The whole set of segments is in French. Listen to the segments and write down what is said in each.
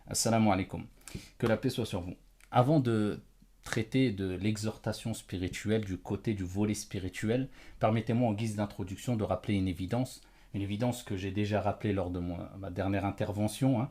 Assalamu alaikum. Que la paix soit sur vous. Avant de traiter de l'exhortation spirituelle, du côté du volet spirituel, permettez-moi en guise d'introduction de rappeler une évidence que j'ai déjà rappelée lors de ma dernière intervention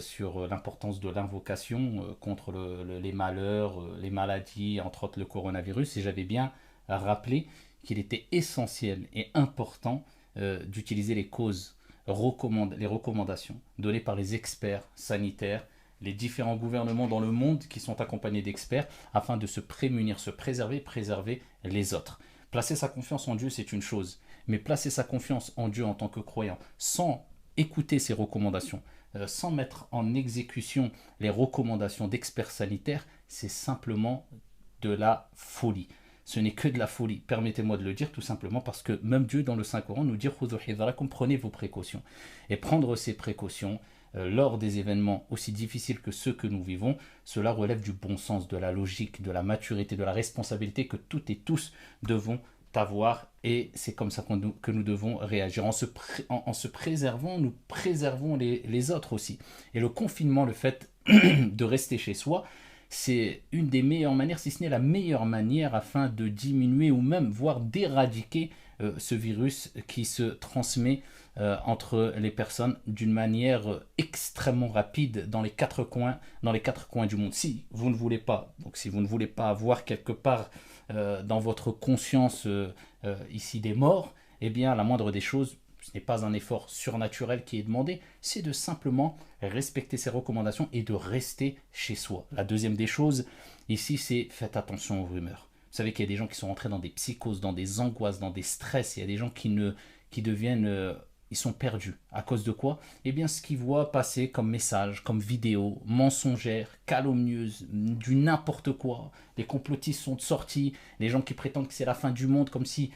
sur l'importance de l'invocation contre les malheurs, les maladies, entre autres le coronavirus, et j'avais bien rappelé qu'il était essentiel et important d'utiliser les recommandations données par les experts sanitaires, les différents gouvernements dans le monde qui sont accompagnés d'experts afin de se prémunir, se préserver, préserver les autres. Placer sa confiance en Dieu, c'est une chose, mais placer sa confiance en Dieu en tant que croyant sans écouter ses recommandations, sans mettre en exécution les recommandations d'experts sanitaires, c'est simplement de la folie. Ce n'est que de la folie, permettez-moi de le dire tout simplement parce que même Dieu dans le Saint-Coran nous dit prenez vos précautions. Et prendre ces précautions lors des événements aussi difficiles que ceux que nous vivons, cela relève du bon sens, de la logique, de la maturité, de la responsabilité que toutes et tous devons avoir, et c'est comme ça que nous devons réagir. En se préservant, nous préservons les autres aussi. Et le confinement, le fait de rester chez soi, c'est une des meilleures manières, si ce n'est la meilleure manière, afin de diminuer ou même voire d'éradiquer ce virus qui se transmet entre les personnes d'une manière extrêmement rapide dans les quatre coins du monde. Si vous ne voulez pas, donc si vous ne voulez pas avoir quelque part dans votre conscience ici des morts, eh bien la moindre des choses, ce n'est pas un effort surnaturel qui est demandé, c'est de simplement respecter ces recommandations et de rester chez soi. La deuxième des choses, ici, c'est faites attention aux rumeurs. Vous savez qu'il y a des gens qui sont entrés dans des psychoses, dans des angoisses, dans des stress. Il y a des gens qui deviennent ils sont perdus. À cause de quoi? Eh bien, ce qu'ils voient passer comme message, comme vidéo, mensongère, calomnieuse, du n'importe quoi. Les complotistes sont sortis, les gens qui prétendent que c'est la fin du monde, comme si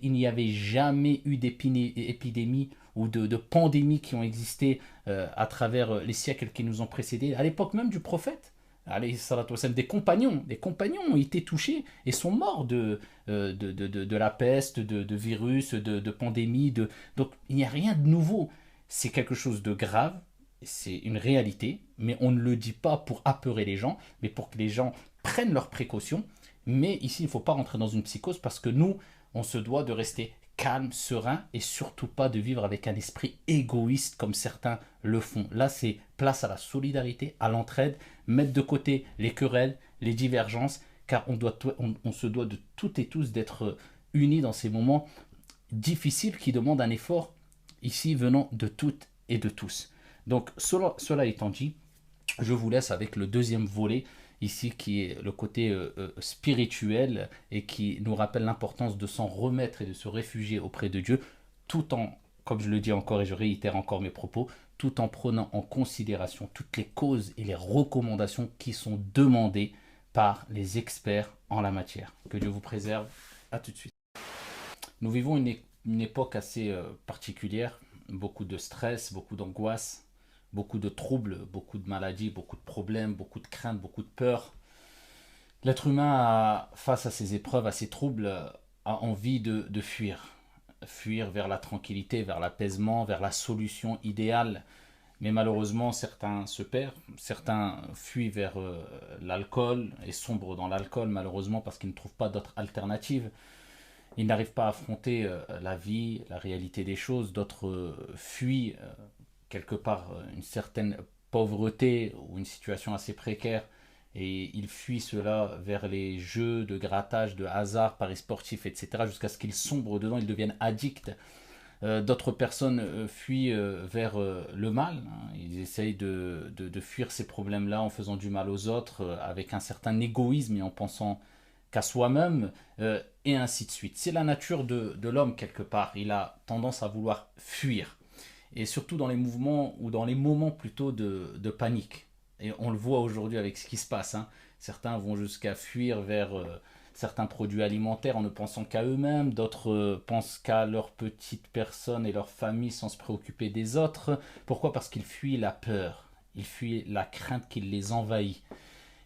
il n'y avait jamais eu d'épidémie ou de pandémie qui ont existé à travers les siècles qui nous ont précédés. À l'époque même du prophète, des compagnons ont été touchés et sont morts de la peste, de virus, de pandémie. Donc il n'y a rien de nouveau. C'est quelque chose de grave, c'est une réalité, mais on ne le dit pas pour apeurer les gens, mais pour que les gens prennent leurs précautions. Mais ici, il ne faut pas rentrer dans une psychose parce que nous, on se doit de rester calme, serein et surtout pas de vivre avec un esprit égoïste comme certains le font. Là, c'est place à la solidarité, à l'entraide, mettre de côté les querelles, les divergences, car on se doit de toutes et tous d'être unis dans ces moments difficiles qui demandent un effort ici venant de toutes et de tous. Donc cela étant dit, je vous laisse avec le deuxième volet ici qui est le côté spirituel et qui nous rappelle l'importance de s'en remettre et de se réfugier auprès de Dieu tout en, comme je le dis encore et je réitère encore mes propos, tout en prenant en considération toutes les causes et les recommandations qui sont demandées par les experts en la matière. Que Dieu vous préserve. À tout de suite. Nous vivons une époque assez particulière, beaucoup de stress, beaucoup d'angoisse, beaucoup de troubles, beaucoup de maladies, beaucoup de problèmes, beaucoup de craintes, beaucoup de peurs. L'être humain, face à ces épreuves, à ces troubles, a envie de fuir. Fuir vers la tranquillité, vers l'apaisement, vers la solution idéale. Mais malheureusement, certains se perdent, certains fuient vers l'alcool et sombrent dans l'alcool, malheureusement, parce qu'ils ne trouvent pas d'autres alternatives. Ils n'arrivent pas à affronter la vie, la réalité des choses. D'autres fuient quelque part une certaine pauvreté ou une situation assez précaire et ils fuient cela vers les jeux de grattage, de hasard, paris sportifs, etc. jusqu'à ce qu'ils sombrent dedans, ils deviennent addicts. D'autres personnes fuient vers le mal, hein. Ils essayent de fuir ces problèmes-là en faisant du mal aux autres, avec un certain égoïsme et en pensant qu'à soi-même, et ainsi de suite. C'est la nature de l'homme quelque part. Il a tendance à vouloir fuir. Et surtout dans les mouvements ou dans les moments plutôt de panique. Et on le voit aujourd'hui avec ce qui se passe, hein. Certains vont jusqu'à fuir vers certains produits alimentaires en ne pensant qu'à eux-mêmes, d'autres pensent qu'à leur petite personne et leur famille sans se préoccuper des autres. Pourquoi? Parce qu'ils fuient la peur, ils fuient la crainte qui les envahit.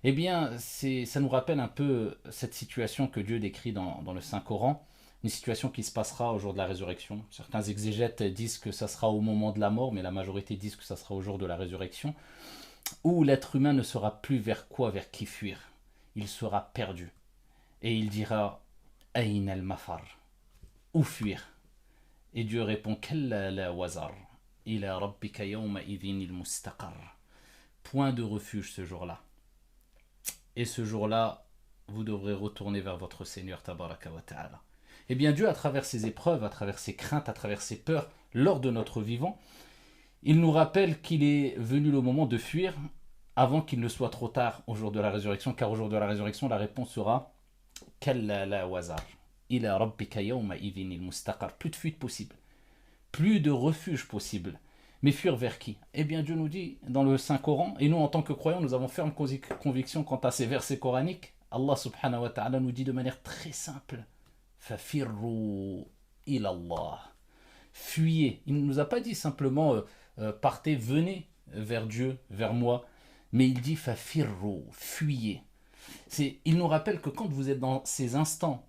Eh bien, ça nous rappelle un peu cette situation que Dieu décrit dans le Saint-Coran, une situation qui se passera au jour de la résurrection. Certains exégètes disent que ça sera au moment de la mort, mais la majorité disent que ça sera au jour de la résurrection. où l'être humain ne saura plus vers qui fuir. Il sera perdu. Et il dira Ayn al-mafar, où fuir? Et Dieu répond Kalla la wazar, ila rabbika yawma idhin il-mustaqar. Point de refuge ce jour-là. Et ce jour-là, vous devrez retourner vers votre Seigneur Tabaraka wa Ta'ala. Eh bien Dieu, à travers ses épreuves, à travers ses craintes, à travers ses peurs, lors de notre vivant, il nous rappelle qu'il est venu le moment de fuir avant qu'il ne soit trop tard au jour de la résurrection, car au jour de la résurrection, la réponse sera Kalla la wazar, ila rabbika yawma idhin il-mustaqar. Plus de fuite possible, plus de refuge possible. Mais fuir vers qui? Eh bien Dieu nous dit dans le Saint-Coran, et nous en tant que croyants, nous avons ferme conviction quant à ces versets coraniques. Allah subhanahu wa ta'ala nous dit de manière très simple Fafirru ilallah. Fuyez. Il ne nous a pas dit simplement partez, venez vers Dieu, vers moi, mais il dit Fafirru, fuyez. Il nous rappelle que quand vous êtes dans ces instants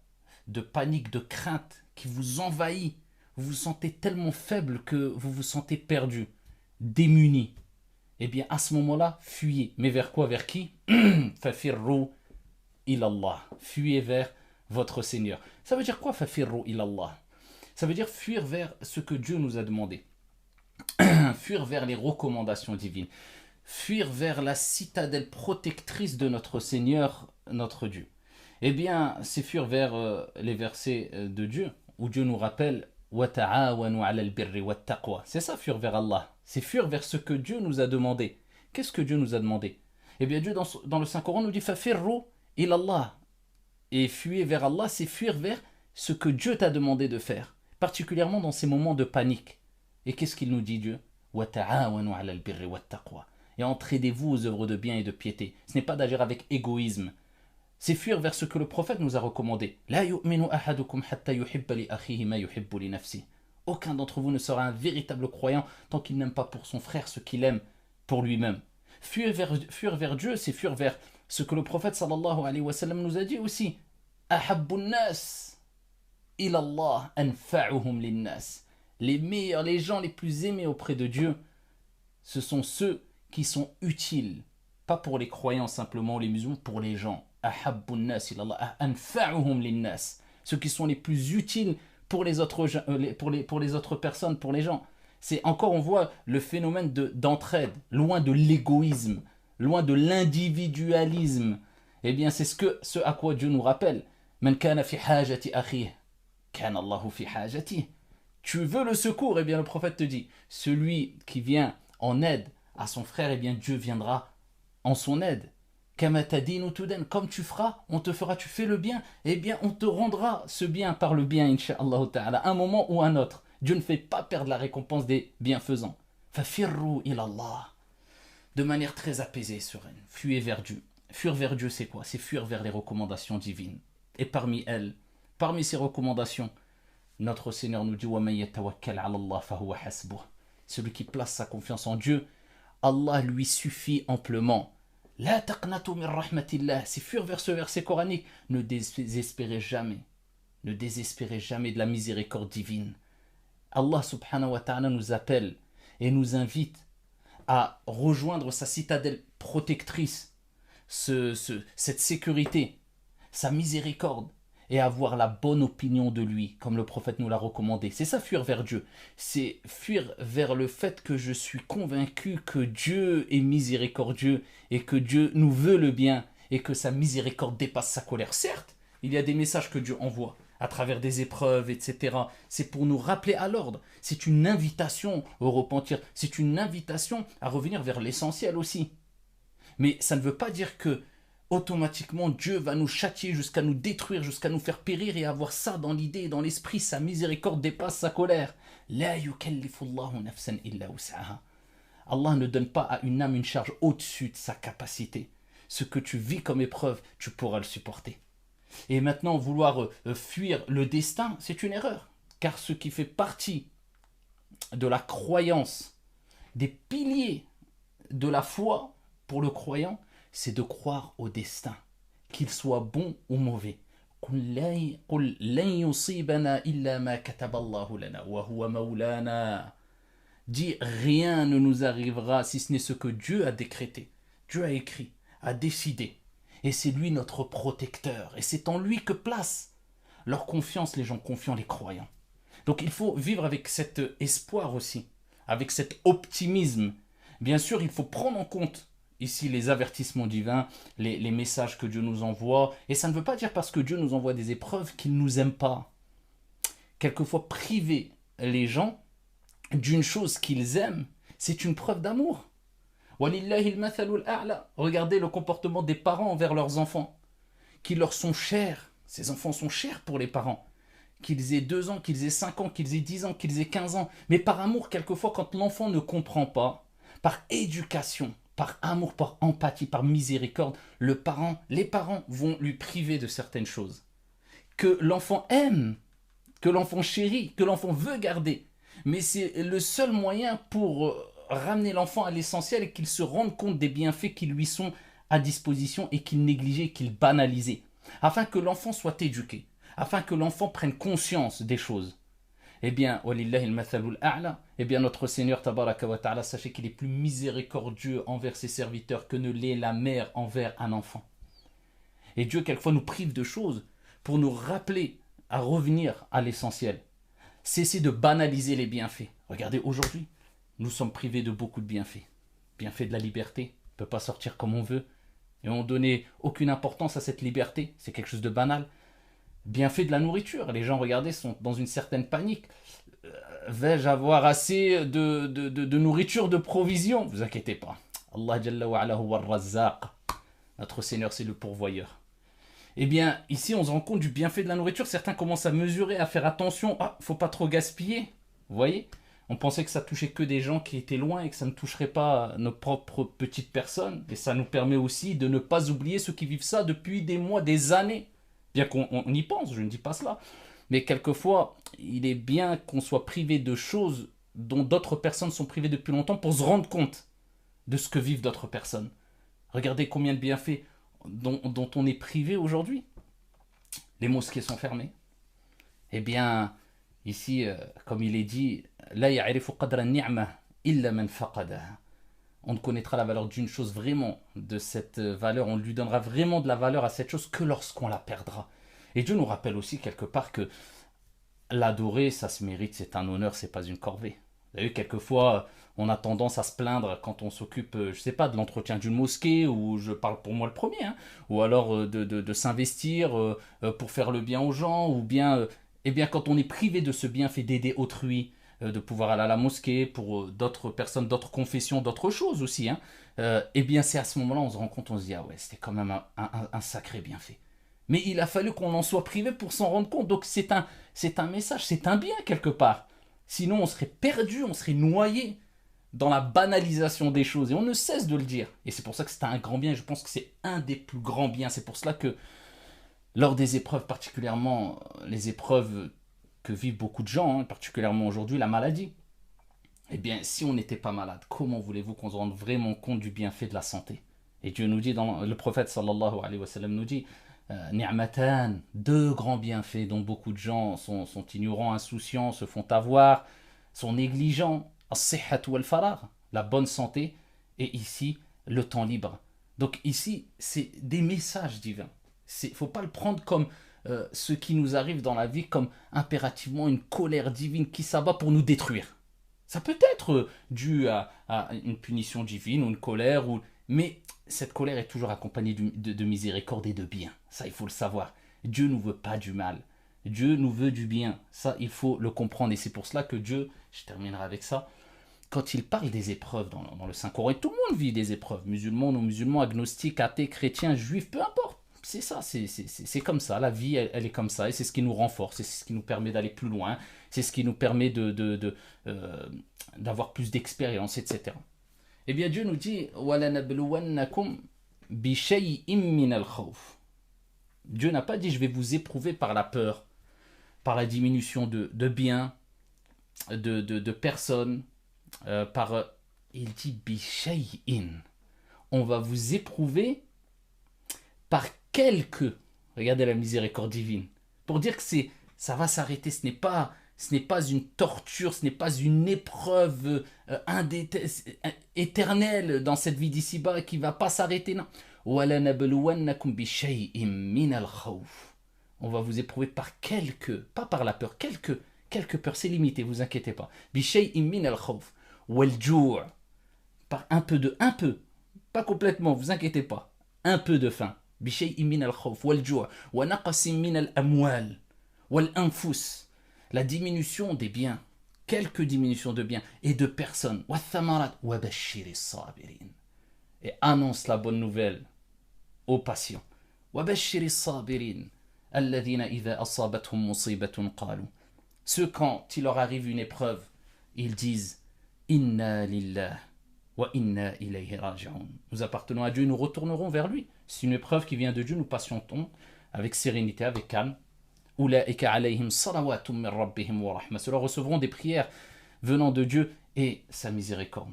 de panique, de crainte qui vous envahit, vous vous sentez tellement faible que vous vous sentez perdu, démuni. Eh bien, à ce moment-là, fuyez. Mais vers quoi? Vers qui? Fafirru ilallah. Fuyez vers votre Seigneur. Ça veut dire quoi, fafirru ilallah? Ça veut dire fuir vers ce que Dieu nous a demandé. Fuir vers les recommandations divines. Fuir vers la citadelle protectrice de notre Seigneur, notre Dieu. Eh bien, c'est fuir vers les versets de Dieu, où Dieu nous rappelle c'est ça, fuir vers Allah. C'est fuir vers ce que Dieu nous a demandé. Qu'est-ce que Dieu nous a demandé? Eh bien, Dieu, dans le Saint-Coran, nous dit Fafirru ilallah. Et fuir vers Allah, c'est fuir vers ce que Dieu t'a demandé de faire, particulièrement dans ces moments de panique. Et qu'est-ce qu'il nous dit, Dieu? Et entraidez-vous aux œuvres de bien et de piété. Ce n'est pas d'agir avec égoïsme. C'est fuir vers ce que le prophète nous a recommandé. Aucun d'entre vous ne sera un véritable croyant tant qu'il n'aime pas pour son frère ce qu'il aime pour lui-même. Fuir vers Dieu, c'est fuir vers ce que le prophète sallallahu alayhi wa sallam nous a dit aussi. Les meilleurs, les gens les plus aimés auprès de Dieu, ce sont ceux qui sont utiles. Pas pour les croyants simplement, les musulmans, pour les gens. Ceux qui sont les plus utiles pour les autres personnes, pour les gens. C'est encore, on voit le phénomène d'entraide, loin de l'égoïsme, loin de l'individualisme. Eh bien, c'est ce à quoi Dieu nous rappelle. Man kana fi hajati akhihi, kana Allahu fi hajati. Tu veux le secours, eh bien le prophète te dit, celui qui vient en aide à son frère, eh bien Dieu viendra en son aide. Comme tu feras, on te fera, tu fais le bien, eh bien on te rendra ce bien par le bien, incha'Allah ta'ala, un moment ou un autre. Dieu ne fait pas perdre la récompense des bienfaisants. Fafirru ilallah. De manière très apaisée, sereine. Fuyez vers Dieu. Fuir vers Dieu, c'est quoi? C'est fuir vers les recommandations divines. Et parmi elles, parmi ces recommandations, notre Seigneur nous dit celui qui place sa confiance en Dieu, Allah lui suffit amplement. La taqnatu min rahmatillah. C'est fuir vers ce verset coranique. Ne désespérez jamais. Ne désespérez jamais de la miséricorde divine. Allah subhanahu wa ta'ala nous appelle et nous invite à rejoindre sa citadelle protectrice, cette sécurité, sa miséricorde, et avoir la bonne opinion de lui, comme le prophète nous l'a recommandé. C'est ça, fuir vers Dieu. C'est fuir vers le fait que je suis convaincu que Dieu est miséricordieux et que Dieu nous veut le bien et que sa miséricorde dépasse sa colère. Certes, il y a des messages que Dieu envoie à travers des épreuves, etc. C'est pour nous rappeler à l'ordre. C'est une invitation au repentir. C'est une invitation à revenir vers l'essentiel aussi. Mais ça ne veut pas dire que automatiquement Dieu va nous châtier jusqu'à nous détruire, jusqu'à nous faire périr et avoir ça dans l'idée et dans l'esprit. Sa miséricorde dépasse sa colère. La yukallifullahu nafsan illa wus'aha. Allah ne donne pas à une âme une charge au-dessus de sa capacité. Ce que tu vis comme épreuve, tu pourras le supporter. Et maintenant, vouloir fuir le destin, c'est une erreur. Car ce qui fait partie de la croyance, des piliers de la foi pour le croyant, c'est de croire au destin, qu'il soit bon ou mauvais. dit rien ne nous arrivera si ce n'est ce que Dieu a décrété, Dieu a écrit, a décidé. Et c'est lui notre protecteur. Et c'est en lui que place leur confiance les gens confiants, les croyants. Donc il faut vivre avec cet espoir aussi, avec cet optimisme. Bien sûr, il faut prendre en compte ici les avertissements divins, les messages que Dieu nous envoie. Et ça ne veut pas dire parce que Dieu nous envoie des épreuves qu'il ne nous aime pas. Quelquefois, priver les gens d'une chose qu'ils aiment, c'est une preuve d'amour. Regardez le comportement des parents envers leurs enfants, qui leur sont chers. Ces enfants sont chers pour les parents. Qu'ils aient 2 ans, qu'ils aient 5 ans, qu'ils aient 10 ans, qu'ils aient 15 ans. Mais par amour, quelquefois, quand l'enfant ne comprend pas, par éducation, par amour, par empathie, par miséricorde, les parents vont lui priver de certaines choses. Que l'enfant aime, que l'enfant chérit, que l'enfant veut garder. Mais c'est le seul moyen pour ramener l'enfant à l'essentiel et qu'il se rende compte des bienfaits qui lui sont à disposition et qu'il négligeait, qu'il banalisait. Afin que l'enfant soit éduqué, afin que l'enfant prenne conscience des choses. Eh bien, eh bien notre Seigneur Tabaraka wa Ta'ala, sachez qu'il est plus miséricordieux envers ses serviteurs que ne l'est la mère envers un enfant. Et Dieu, quelquefois, nous prive de choses pour nous rappeler à revenir à l'essentiel. Cessez de banaliser les bienfaits. Regardez, aujourd'hui, nous sommes privés de beaucoup de bienfaits. Bienfait de la liberté, on ne peut pas sortir comme on veut. Et on ne donnait aucune importance à cette liberté, c'est quelque chose de banal. Bienfait de la nourriture, les gens, regardez, sont dans une certaine panique. Vais-je avoir assez de nourriture, de provisions? Ne vous inquiétez pas. Allah Jalla wa ala huwa ar-Razzaq. Notre Seigneur, c'est le pourvoyeur. Eh bien, ici, on se rend compte du bienfait de la nourriture. Certains commencent à mesurer, à faire attention. Ah, faut pas trop gaspiller. Vous voyez? On pensait que ça touchait que des gens qui étaient loin et que ça ne toucherait pas nos propres petites personnes. Et ça nous permet aussi de ne pas oublier ceux qui vivent ça depuis des mois, des années. Bien qu'on y pense, je ne dis pas cela. Mais quelquefois, il est bien qu'on soit privé de choses dont d'autres personnes sont privées depuis longtemps pour se rendre compte de ce que vivent d'autres personnes. Regardez combien de bienfaits dont on est privé aujourd'hui. Les mosquées sont fermées. Eh bien, ici, comme il est dit, La ya'rifu qadra ni'mah illa man faqadaha. On ne connaîtra la valeur d'une chose vraiment, de cette valeur, on lui donnera vraiment de la valeur à cette chose que lorsqu'on la perdra. Et Dieu nous rappelle aussi quelque part que l'adorer, ça se mérite, c'est un honneur, c'est pas une corvée. Vous avez vu, quelquefois, on a tendance à se plaindre quand on s'occupe, je sais pas, de l'entretien d'une mosquée, ou je parle pour moi le premier, hein, ou alors de s'investir pour faire le bien aux gens, ou bien, eh bien quand on est privé de ce bienfait d'aider autrui, de pouvoir aller à la mosquée pour d'autres personnes, d'autres confessions, d'autres choses aussi, hein, eh bien c'est à ce moment-là on se rend compte, on se dit ah ouais, c'était quand même un sacré bienfait. Mais il a fallu qu'on en soit privé pour s'en rendre compte. Donc c'est un message, c'est un bien quelque part. Sinon on serait perdu, on serait noyé dans la banalisation des choses. Et on ne cesse de le dire. Et c'est pour ça que c'est un grand bien. Je pense que c'est un des plus grands biens. C'est pour cela que lors des épreuves, particulièrement les épreuves que vivent beaucoup de gens, hein, particulièrement aujourd'hui, la maladie. Eh bien, si on n'était pas malade, comment voulez-vous qu'on se rende vraiment compte du bienfait de la santé? Et Dieu nous dit, le prophète sallallahu alayhi wa sallam nous dit, Ni'matan, 2 grands bienfaits dont beaucoup de gens sont ignorants, insouciants, se font avoir, sont négligents. As-sihhat wal faragh, la bonne santé, et ici, le temps libre. Donc ici, c'est des messages divins. Il ne faut pas le prendre comme ce qui nous arrive dans la vie, comme impérativement une colère divine qui s'abat pour nous détruire. Ça peut être dû à une punition divine ou une colère, mais cette colère est toujours accompagnée de miséricorde et de bien. Ça, il faut le savoir. Dieu ne nous veut pas du mal. Dieu nous veut du bien. Ça, il faut le comprendre. Et c'est pour cela que Dieu, je terminerai avec ça, quand il parle des épreuves dans le Saint-Coran, et tout le monde vit des épreuves, musulmans, non-musulmans, agnostiques, athées, chrétiens, juifs, peu importe. C'est ça, c'est comme ça. La vie, elle est comme ça. Et c'est ce qui nous renforce, c'est ce qui nous permet d'aller plus loin, c'est ce qui nous permet d'avoir plus d'expérience, etc. Eh bien, Dieu nous dit وَلَنَبْلُوَنَّكُمْ بِشَيْءٍ مِّنَ الْخَوْفِ. Dieu n'a pas dit je vais vous éprouver par la peur, par la diminution de biens, de personnes, il dit bishay'in. On va vous éprouver par quelques, regardez la miséricorde divine, pour dire que ça va s'arrêter, ce n'est pas Ce n'est pas une torture, ce n'est pas une épreuve éternelle dans cette vie d'ici-bas qui ne va pas s'arrêter. Non. وَلَنَبْلُوَنَّكُمْ بِشَيْءٍ مِّنَ الْخَوْفِ. On va vous éprouver par quelques, pas par la peur, quelques peurs, c'est limité, vous inquiétez pas. بِشَيْءٍ مِّنَ الْخَوْفِ وَالْجُوعِ. Par un peu, pas complètement, vous inquiétez pas. Un peu de faim. بِشَيْءٍ مِّنَ الْخَوْفِ وَالْجُوعِ وَنَقَصٍ مِّنَ الْأَمْوَالِ وَالْأَنفُسِ. La diminution des biens, quelques diminutions de biens et de personnes. وَالثَّمَرَاتِ وَبَشِّرِ الصَّابِرِينَ. Et annonce la bonne nouvelle aux patients. وَبَشِّرِ الصَّابِرِينَ الَّذِينَ إِذَا أَصَابَتْهُمْ مُصِيبَةٌ قَالُوا. Ceux, quand il leur arrive une épreuve, ils disent Inna lillah wa inna ilayhi raji'un. Nous appartenons à Dieu et nous retournerons vers lui. C'est une épreuve qui vient de Dieu, nous patientons avec sérénité, avec calme. Ulaika alayhim salawatun min rabbihim wa rahma. Ceux-là recevront des prières venant de Dieu et sa miséricorde.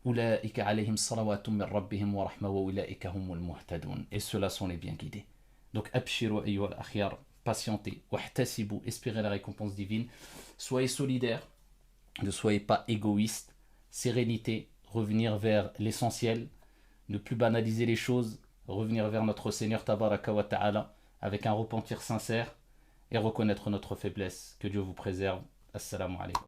Ulaika alayhim salawatun min rabbihim wa rahma wa ulaika humul muhtadun. Et ceux-là sont les bien guidés. Donc abshiru ayyuhal akhyar, patientez, wahtasibu, espérez la récompense divine. Soyez solidaires, ne soyez pas égoïstes. Sérénité, revenir vers l'essentiel, ne plus banaliser les choses, revenir vers notre Seigneur Tabaraka wa Ta'ala avec un repentir sincère et reconnaître notre faiblesse. Que Dieu vous préserve. Assalamu alaikum.